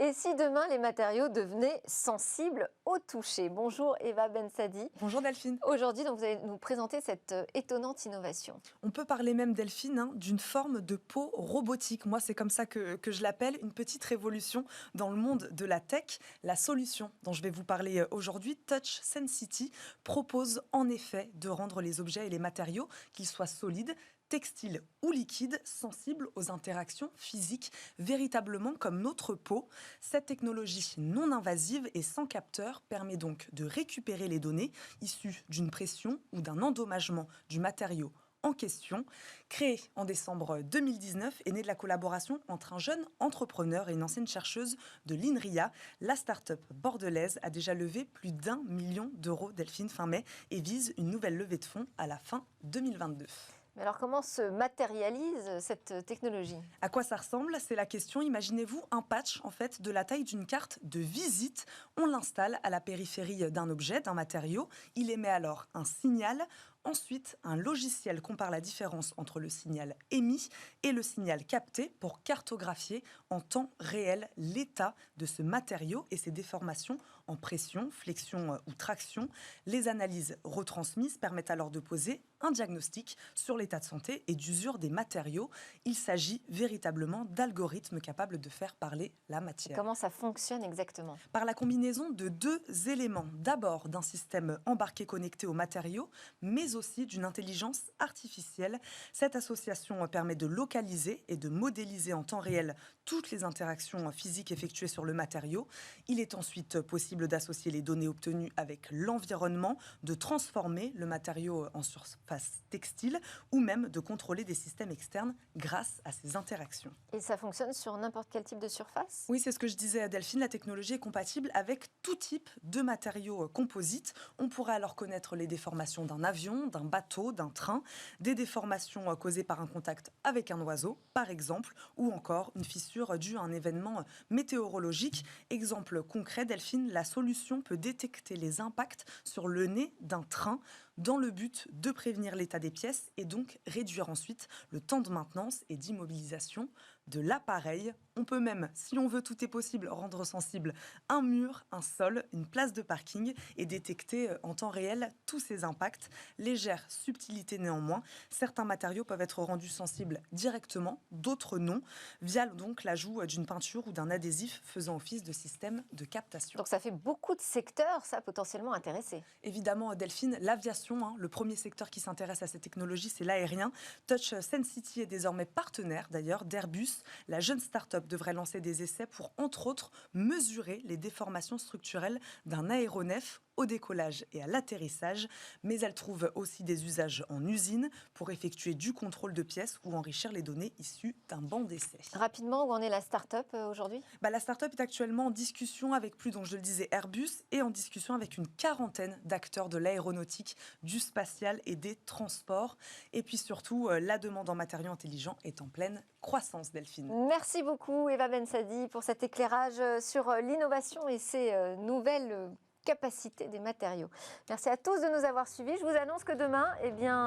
Et si demain les matériaux devenaient sensibles au toucher? Bonjour Eva Bensadi. Bonjour Delphine. Aujourd'hui, donc, vous allez nous présenter cette étonnante innovation. On peut parler même, Delphine, d'une forme de peau robotique. Moi, c'est comme ça que je l'appelle, une petite révolution dans le monde de la tech. La solution dont je vais vous parler aujourd'hui, Touch Sensity, propose en effet de rendre les objets et les matériaux, qu'ils soient solides, textile ou liquide, sensible aux interactions physiques, véritablement comme notre peau. Cette technologie non invasive et sans capteur permet donc de récupérer les données issues d'une pression ou d'un endommagement du matériau en question. Créée en décembre 2019 est née de la collaboration entre un jeune entrepreneur et une ancienne chercheuse de l'INRIA. La start-up bordelaise a déjà levé plus d'1 million d'euros, Delphine, fin mai, et vise une nouvelle levée de fonds à la fin 2022. Mais alors comment se matérialise cette technologie? À quoi ça ressemble? C'est la question. Imaginez-vous un patch en fait de la taille d'une carte de visite. On l'installe à la périphérie d'un objet, d'un matériau. Il émet alors un signal. Ensuite, un logiciel compare la différence entre le signal émis et le signal capté pour cartographier en temps réel l'état de ce matériau et ses déformations en pression, flexion ou traction. Les analyses retransmises permettent alors de poser un diagnostic sur l'état de santé et d'usure des matériaux. Il s'agit véritablement d'algorithmes capables de faire parler la matière. Comment ça fonctionne exactement? Par la combinaison de deux éléments. D'abord, d'un système embarqué connecté aux matériaux, mais aussi d'une intelligence artificielle. Cette association permet de localiser et de modéliser en temps réel toutes les interactions physiques effectuées sur le matériau. Il est ensuite possible d'associer les données obtenues avec l'environnement, de transformer le matériau en surface textile ou même de contrôler des systèmes externes grâce à ces interactions. Et ça fonctionne sur n'importe quel type de surface? Oui, c'est ce que je disais à Delphine, la technologie est compatible avec tout type de matériaux composites. On pourrait alors connaître les déformations d'un avion, d'un bateau, d'un train, des déformations causées par un contact avec un oiseau, par exemple, ou encore une fissure due à un événement météorologique. Exemple concret, Delphine, la solution peut détecter les impacts sur le nez d'un train dans le but de prévenir l'état des pièces et donc réduire ensuite le temps de maintenance et d'immobilisation de l'appareil. On peut même, si on veut, tout est possible, rendre sensible un mur, un sol, une place de parking et détecter en temps réel tous ces impacts. Légère subtilité néanmoins, certains matériaux peuvent être rendus sensibles directement, d'autres non, via donc l'ajout d'une peinture ou d'un adhésif faisant office de système de captation. Donc ça fait beaucoup de secteurs, ça, potentiellement intéressés. Évidemment, Delphine, l'aviation, le premier secteur qui s'intéresse à cette technologie, c'est l'aérien. Touch Sensity est désormais partenaire d'ailleurs d'Airbus. La jeune start-up devrait lancer des essais pour, entre autres, mesurer les déformations structurelles d'un aéronef au décollage et à l'atterrissage, mais elle trouve aussi des usages en usine pour effectuer du contrôle de pièces ou enrichir les données issues d'un banc d'essai. Rapidement, où en est la start-up aujourd'hui? La start-up est actuellement en discussion avec plus, donc je le disais, Airbus, et en discussion avec une quarantaine d'acteurs de l'aéronautique, du spatial et des transports. Et puis surtout, la demande en matériaux intelligents est en pleine croissance, Delphine. Merci beaucoup Eva Bensadi pour cet éclairage sur l'innovation et ses nouvelles capacité des matériaux. Merci à tous de nous avoir suivis. Je vous annonce que demain,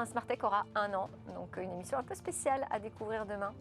Smartech aura 1 an, donc une émission un peu spéciale à découvrir demain.